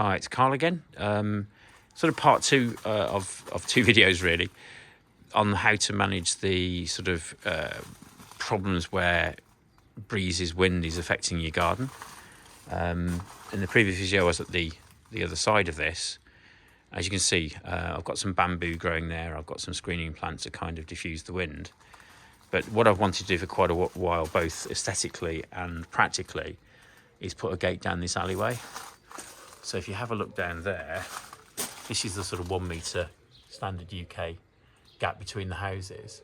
Hi, it's Carl again. Sort of part two of two videos really on how to manage the sort of problems where breezes, wind is affecting your garden. In the previous video I was at the other side of this. As you can see, I've got some bamboo growing there. I've got some screening plants that kind of diffuse the wind. But what I've wanted to do for quite a while, both aesthetically and practically, is put a gate down this alleyway. So if you have a look down there, this is the sort of 1 metre standard UK gap between the houses,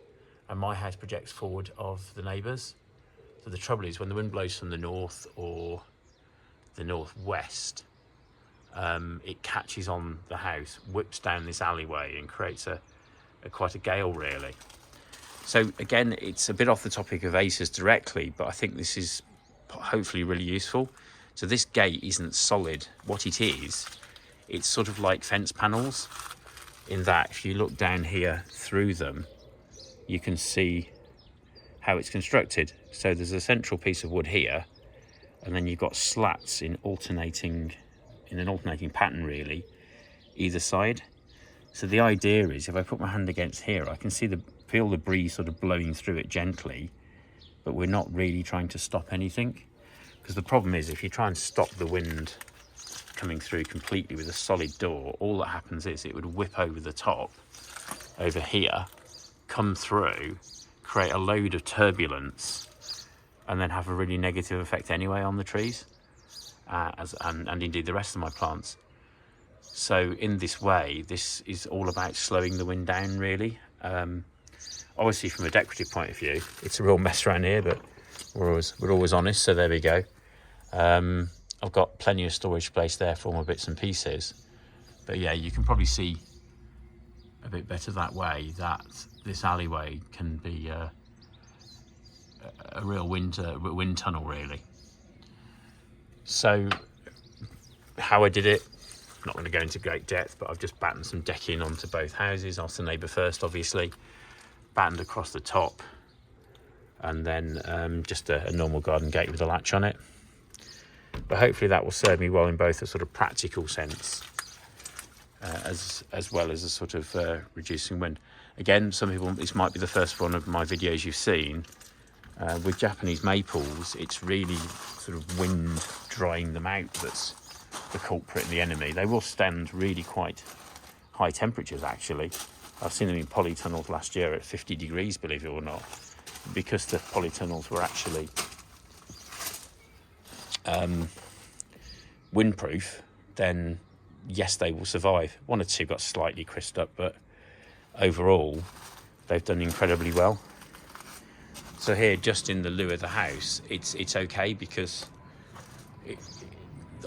and my house projects forward of the neighbours. So the trouble is when the wind blows from the north or the northwest, it catches on the house, whips down this alleyway and creates quite a gale really. So again, it's a bit off the topic of ACEs directly, but I think this is hopefully really useful. So this gate isn't solid. What it is, it's sort of like fence panels, in that if you look down here through them, you can see how it's constructed. So there's a central piece of wood here, and then you've got slats in an alternating pattern really, either side. So the idea is if I put my hand against here, I can feel the breeze sort of blowing through it gently, but we're not really trying to stop anything. Because the problem is, if you try and stop the wind coming through completely with a solid door, all that happens is it would whip over the top, over here, come through, create a load of turbulence, and then have a really negative effect anyway on the trees, and indeed the rest of my plants. So in this way, this is all about slowing the wind down really. Obviously from a decorative point of view, it's a real mess around here, but we're always honest, so there we go. I've got plenty of storage space there for all my bits and pieces, but yeah, you can probably see a bit better that way that this alleyway can be a real wind tunnel really. So how I did it, I'm not going to go into great depth, but I've just battened some decking onto both houses. Asked the neighbour first, obviously, battened across the top, and then just a normal garden gate with a latch on it. But hopefully that will serve me well in both a sort of practical sense as well as a sort of reducing wind. Again, some people, this might be the first one of my videos you've seen. With Japanese maples, it's really sort of wind drying them out that's the culprit and the enemy. They will stand really quite high temperatures actually. I've seen them in polytunnels last year at 50 degrees, believe it or not. Because the polytunnels were actually windproof, then yes, they will survive. One or two got slightly crisped up, but overall they've done incredibly well. So here, just in the loo of the house, it's okay because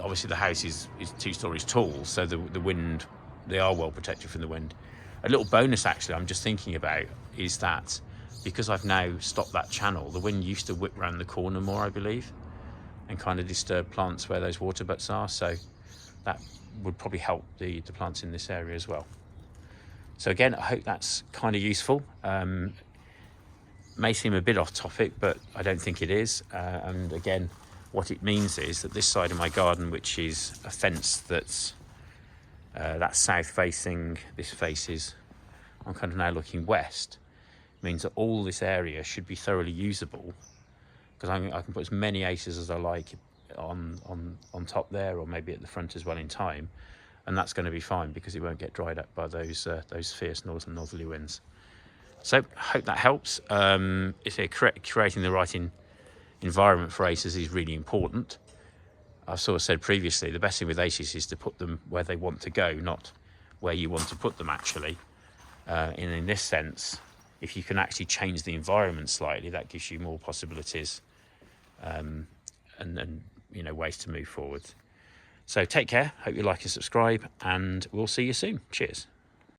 obviously the house is 2 stories tall, so the wind, they are well protected from the wind. A little bonus actually I'm just thinking about is that because I've now stopped that channel, the wind used to whip round the corner more, I believe, and kind of disturb plants where those water butts are. So that would probably help the plants in this area as well. So again, I hope that's kind of useful. May seem a bit off topic, but I don't think it is. And again, what it means is that this side of my garden, which is a fence that's south facing, this faces, I'm kind of now looking west, means that all this area should be thoroughly usable, because I can put as many ACEs as I like on top there, or maybe at the front as well in time, and that's going to be fine because it won't get dried up by those fierce northerly winds. So I hope that helps. Creating the right environment for ACEs is really important. I've sort of said previously, the best thing with ACEs is to put them where they want to go, not where you want to put them actually. In this sense, if you can actually change the environment slightly, that gives you more possibilities and ways to move forward. So take care, hope you like and subscribe, and we'll see you soon. Cheers.